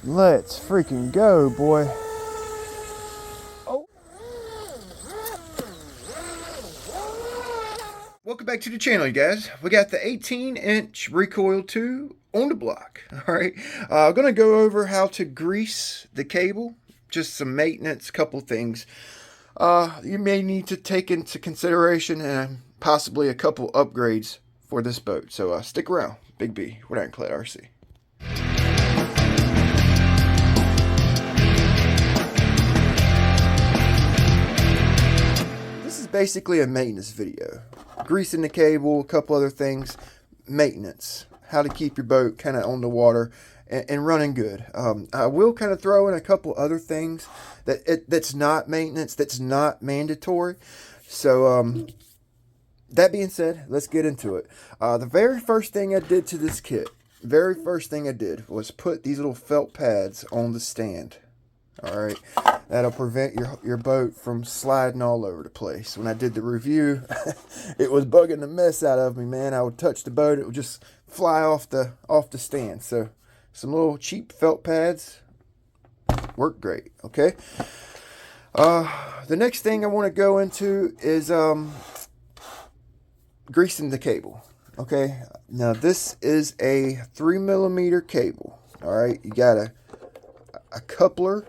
Let's freaking go, boy. Oh. Welcome back to the channel, you guys. We got the 18-inch Recoil 2 on the block. All right. I'm going to go over how to grease the cable. Just some maintenance, couple things you may need to take into consideration, and possibly a couple upgrades for this boat. So stick around. Big B, with Ironclad RC. This is basically a maintenance video. Greasing the cable, a couple other things. Maintenance. How to keep your boat kind of on the water and running good. I will kind of throw in a couple other things that's not maintenance, that's not mandatory. So that being said, let's get into it. The very first thing I did to this kit, was put these little felt pads on the stand. Alright, that'll prevent your boat from sliding all over the place. When I did the review, it was bugging the mess out of me, man. I would touch the boat, it would just fly off the stand. So some little cheap felt pads work great. Okay. The next thing I want to go into is greasing the cable. Okay. Now this is a 3mm cable. All right. You got a coupler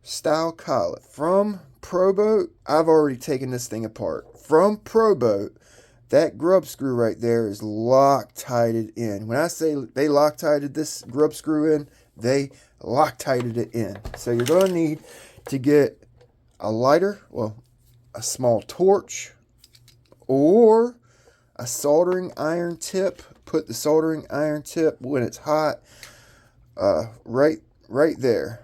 style collet from Proboat. I've already taken this thing apart. From Proboat, that grub screw right there is Loctited in. When I say they Loctited this grub screw in, they Loctited it in. So you're going to need to get a lighter, well, a small torch, or a soldering iron tip. Put the soldering iron tip when it's hot right there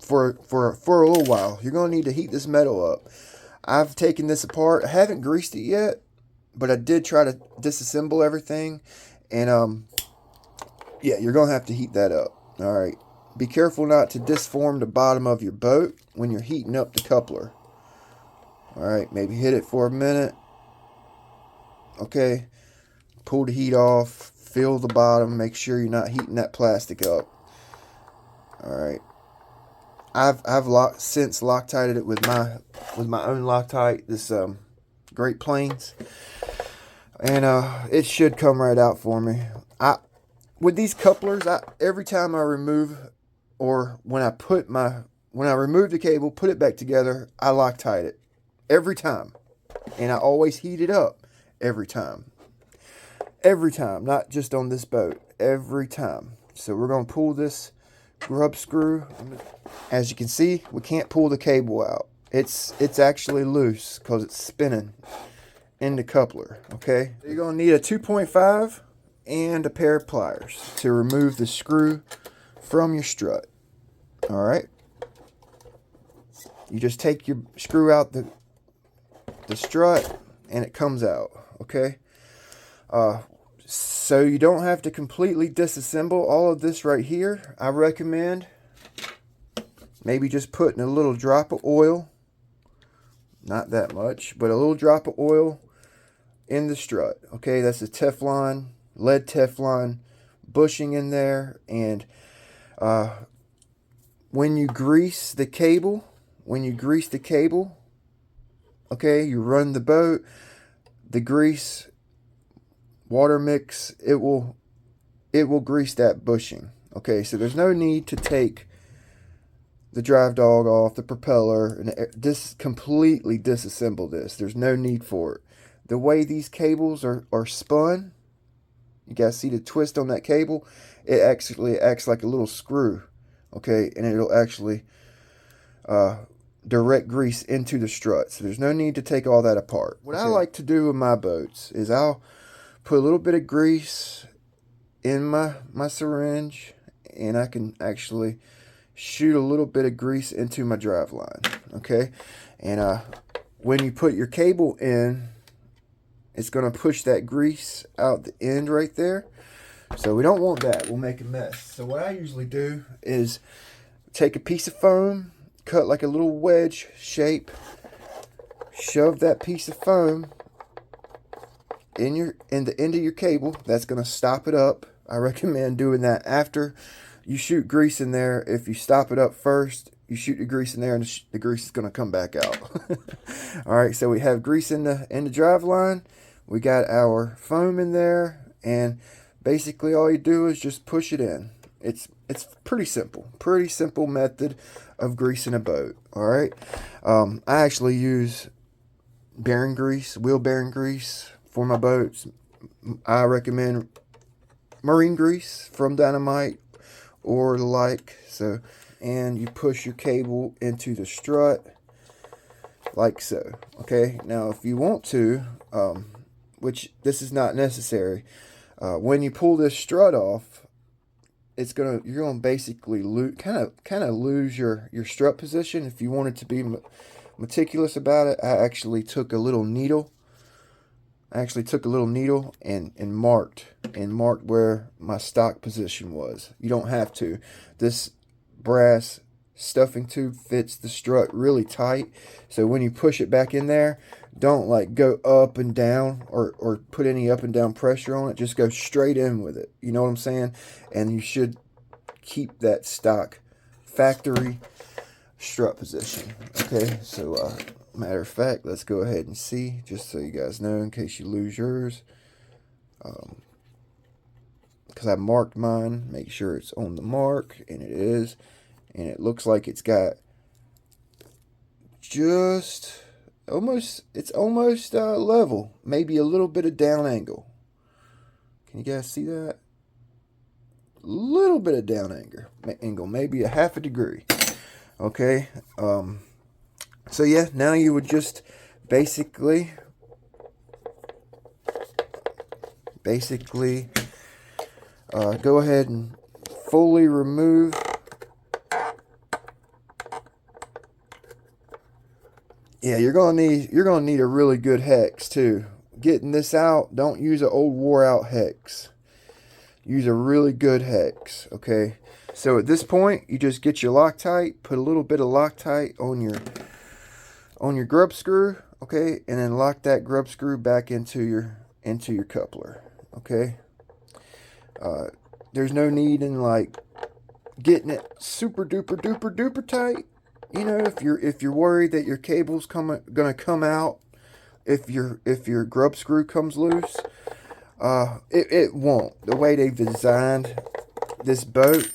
for a little while. You're going to need to heat this metal up. I've taken this apart. I haven't greased it yet, but I did try to disassemble everything, and yeah, you're gonna have to heat that up. All right, be careful not to disform the bottom of your boat when you're heating up the coupler. All right, maybe hit it for a minute. Okay, pull the heat off, feel the bottom, make sure you're not heating that plastic up. All right, I've since Loctited it with my own Loctite, this Great Plains, and it should come right out for me. With these couplers, every time I remove, or when I remove the cable, put it back together, I Loctite it every time, and I always heat it up every time, not just on this boat, every time. So we're gonna pull this grub screw. As you can see, we can't pull the cable out. It's actually loose because it's spinning in the coupler. Okay, you're gonna need a 2.5 and a pair of pliers to remove the screw from your strut. All right, you just take your screw out the strut and it comes out. Okay, so you don't have to completely disassemble all of this right here. I recommend maybe just putting a little drop of oil, not that much, but a little drop of oil in the strut. Okay, that's a Teflon, lead Teflon bushing in there. And when you grease the cable, okay, you run the boat, the grease water mix, it will grease that bushing. Okay, so there's no need to take the drive dog off, the propeller, and completely disassemble this. There's no need for it. The way these cables are spun, you guys see the twist on that cable? It actually acts like a little screw. Okay, and it'll actually direct grease into the strut. So there's no need to take all that apart. What I like to do with my boats is I'll put a little bit of grease in my syringe, and I can actually shoot a little bit of grease into my drive line. Okay, and when you put your cable in, it's going to push that grease out the end right there. So we don't want that. We'll make a mess. So what I usually do is take a piece of foam, cut like a little wedge shape, shove that piece of foam in the end of your cable. That's going to stop it up. I recommend doing that after you shoot grease in there. If you stop it up first, you shoot the grease in there, and the grease is going to come back out. All right, so we have grease in the drive line. We got our foam in there, and basically all you do is just push it in. It's pretty simple method of greasing a boat. All right, I actually use bearing grease, wheel bearing grease for my boats. I recommend marine grease from DYNIMITE or the like. So, and you push your cable into the strut like so. Okay, now if you want to, which this is not necessary, when you pull this strut off, you're gonna basically kind of lose your strut position. If you wanted to be meticulous about it, I actually took a little needle. And marked where my stock position was. You don't have to. This brass stuffing tube fits the strut really tight, so when you push it back in there, don't like go up and down or put any up and down pressure on it. Just go straight in with it. You know what I'm saying? And you should keep that stock factory strut position. Okay, so matter of fact, let's go ahead and see, just so you guys know, in case you lose yours. Because I marked mine, make sure it's on the mark, and it is. And it looks like it's got just it's almost level, maybe a little bit of down angle. Can you guys see that? A little bit of down angle, maybe a half a degree. Okay, so yeah, now you would just basically go ahead and fully remove you're gonna need a really good hex too. Getting this out, don't use an old wore out hex. Use a really good hex. Okay, so at this point you just get your Loctite, put a little bit of Loctite on your grub screw, okay, and then lock that grub screw back into your coupler. Okay, there's no need in like getting it super duper tight. You know, if you're worried that your cable's gonna come out if your grub screw comes loose, it won't. The way they've designed this boat,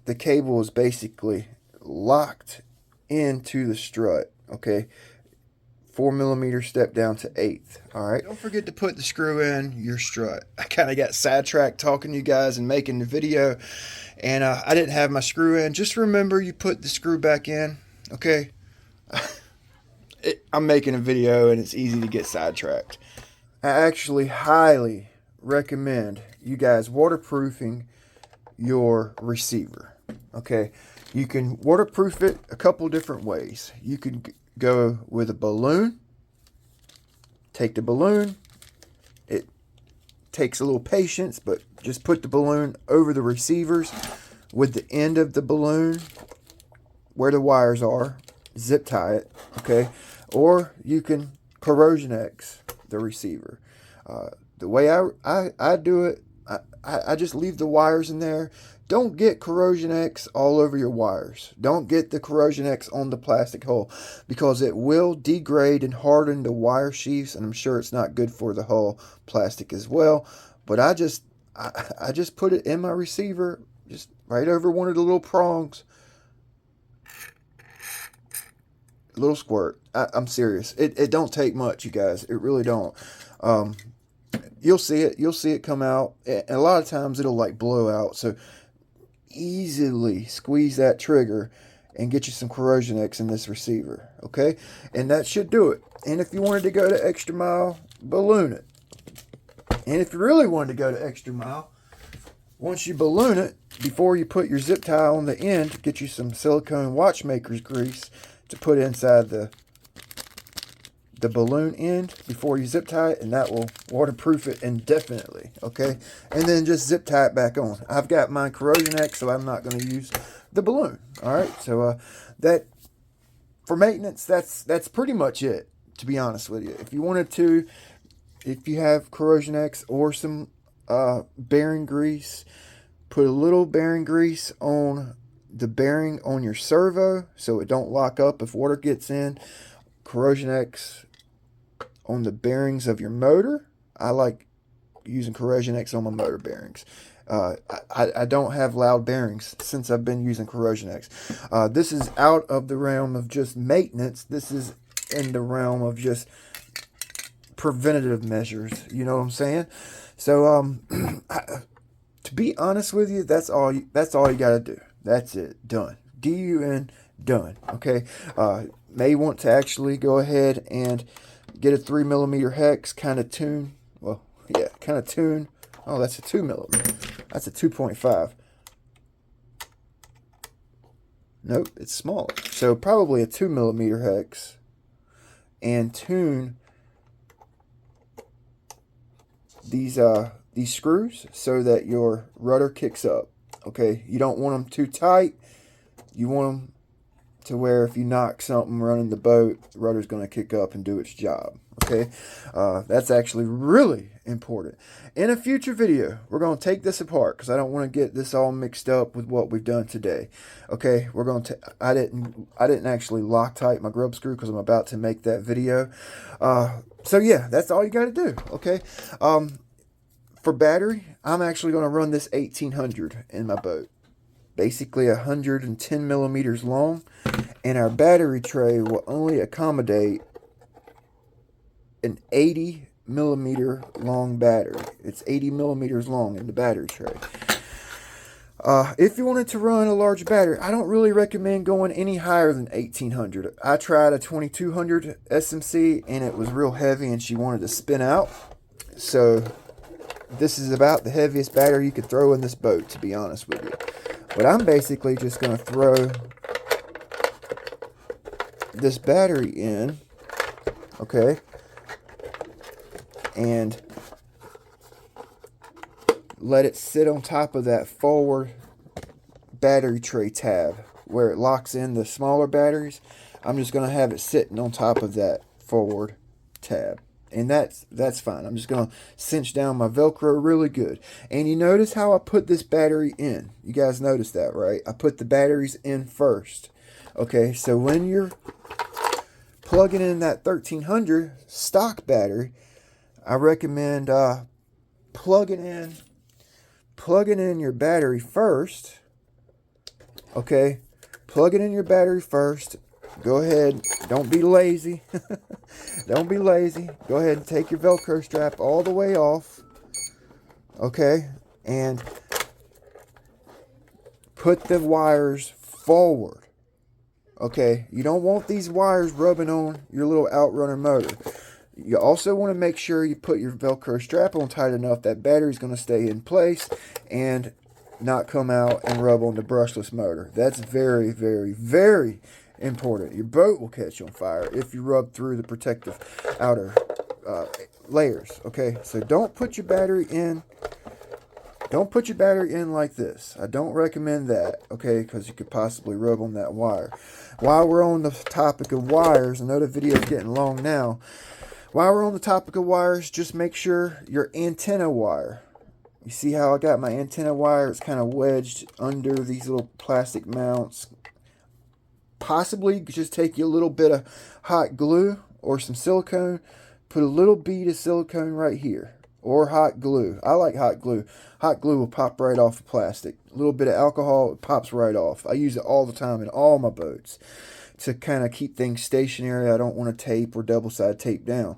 the cable is basically locked into the strut. Okay, 4mm step down to 1/8. All right, don't forget to put the screw in your strut. I kind of got sidetracked talking to you guys and making the video, and I didn't have my screw in. Just remember, you put the screw back in. Okay, I'm making a video and it's easy to get sidetracked. I actually highly recommend you guys waterproofing your receiver. Okay, you can waterproof it a couple different ways. You can go with a balloon. Take the balloon. It takes a little patience, but just put the balloon over the receivers with the end of the balloon where the wires are. Zip tie it, okay? Or you can corrosion X the receiver. The way I do it, I just leave the wires in there. Don't get corrosion X all over your wires. Don't get the corrosion X on the plastic hull, because it will degrade and harden the wire sheaths, and I'm sure it's not good for the hull plastic as well. But I just put it in my receiver, just right over one of the little prongs. A little squirt. I'm serious. It don't take much, you guys. It really don't. You'll see it. You'll see it come out. And a lot of times it'll like blow out. So easily squeeze that trigger and get you some corrosion X in this receiver. Okay? And that should do it. And if you wanted to go to extra mile, balloon it. And if you really wanted to go to extra mile, once you balloon it, before you put your zip tie on the end, get you some silicone watchmaker's grease to put inside the balloon end before you zip tie it, and that will waterproof it indefinitely. Okay, and then just zip tie it back on. I've got my corrosion X, so I'm not going to use the balloon. All right, so that for maintenance, that's pretty much it, to be honest with you. If you wanted to, if you have corrosion X or some bearing grease, Put a little bearing grease on the bearing on your servo so it don't lock up if water gets in. Corrosion X on the bearings of your motor. I like using Corrosion X on my motor bearings. I don't have loud bearings since I've been using Corrosion X. This is out of the realm of just maintenance. This is in the realm of just preventative measures. You know what I'm saying? So to be honest with you, that's all you got to do. That's it. Done. DUN, done. Okay. May want to actually go ahead and get a 3mm hex, kind of tune. Well, yeah, kind of tune. Oh, that's a 2mm. That's a 2.5. Nope, it's smaller. So probably a 2mm hex, and tune these screws so that your rudder kicks up. Okay, you don't want them too tight. You want them to where if you knock something running the boat, the rudder's going to kick up and do its job. Okay, that's actually really important. In a future video, we're going to take this apart because I don't want to get this all mixed up with what we've done today. Okay, we're going to. I didn't actually Loctite my grub screw because I'm about to make that video. So yeah, that's all you got to do. Okay. For battery, I'm actually going to run this 1800 in my boat. Basically 110 millimeters long, and our battery tray will only accommodate an 80 millimeter long battery. It's 80 millimeters long in the battery tray. If you wanted to run a large battery, I don't really recommend going any higher than 1800. I tried a 2200 SMC and it was real heavy and she wanted to spin out. So this is about the heaviest battery you could throw in this boat, to be honest with you. But I'm basically just going to throw this battery in, okay, and let it sit on top of that forward battery tray tab where it locks in the smaller batteries. I'm just going to have it sitting on top of that forward tab. And that's fine. I'm just going to cinch down my Velcro really good. And you notice how I put this battery in. You guys notice that, right? I put the batteries in first. Okay, so when you're plugging in that 1300 stock battery, I recommend plugging in your battery first. Okay, plug it in your battery first. Go ahead, don't be lazy. Don't be lazy. Go ahead and take your Velcro strap all the way off. Okay, and put the wires forward. Okay, you don't want these wires rubbing on your little outrunner motor. You also want to make sure you put your Velcro strap on tight enough that battery's going to stay in place and not come out and rub on the brushless motor. That's very, very, very important. Your boat will catch on fire if you rub through the protective outer layers. Okay, so don't put your battery in. Don't put your battery in like this. I don't recommend that. Okay, because you could possibly rub on that wire. While we're on the topic of wires, I know the video is getting long now. While we're on the topic of wires, just make sure your antenna wire. You see how I got my antenna wire? It's kind of wedged under these little plastic mounts. Possibly just take you a little bit of hot glue or some silicone. Put a little bead of silicone right here. Or hot glue. I like hot glue. Hot glue will pop right off the plastic. A little bit of alcohol, it pops right off. I use it all the time in all my boats to kind of keep things stationary. I don't want to tape or double-side tape down.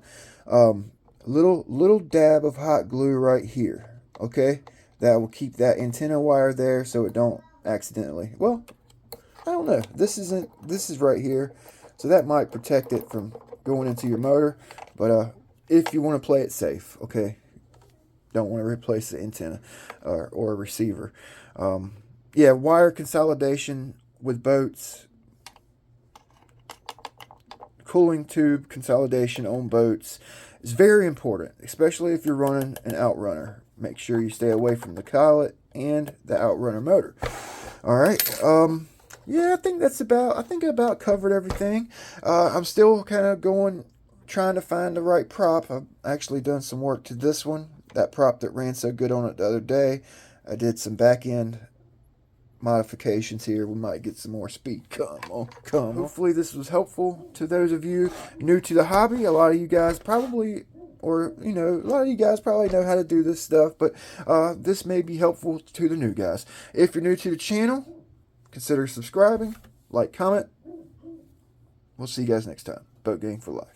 Little dab of hot glue right here. Okay? That will keep that antenna wire there so it don't accidentally. Well, I don't know. This is right here. So that might protect it from going into your motor. But if you want to play it safe, okay? Don't want to replace the antenna or a receiver. Yeah, wire consolidation with boats. Cooling tube consolidation on boats is very important, especially if you're running an outrunner. Make sure you stay away from the collet and the outrunner motor. All right. Yeah, I think I about covered everything. I'm still kind of trying to find the right prop. I've actually done some work to this one. That prop that ran so good on it the other day, I did some back end modifications here. We might get some more speed. Come on. Hopefully this was helpful to those of you new to the hobby. A lot of you guys probably, or a lot of you guys probably know how to do this stuff, but this may be helpful to the new guys. If you're new to the channel, consider subscribing, like, comment. We'll see you guys next time. Boat Gang for life.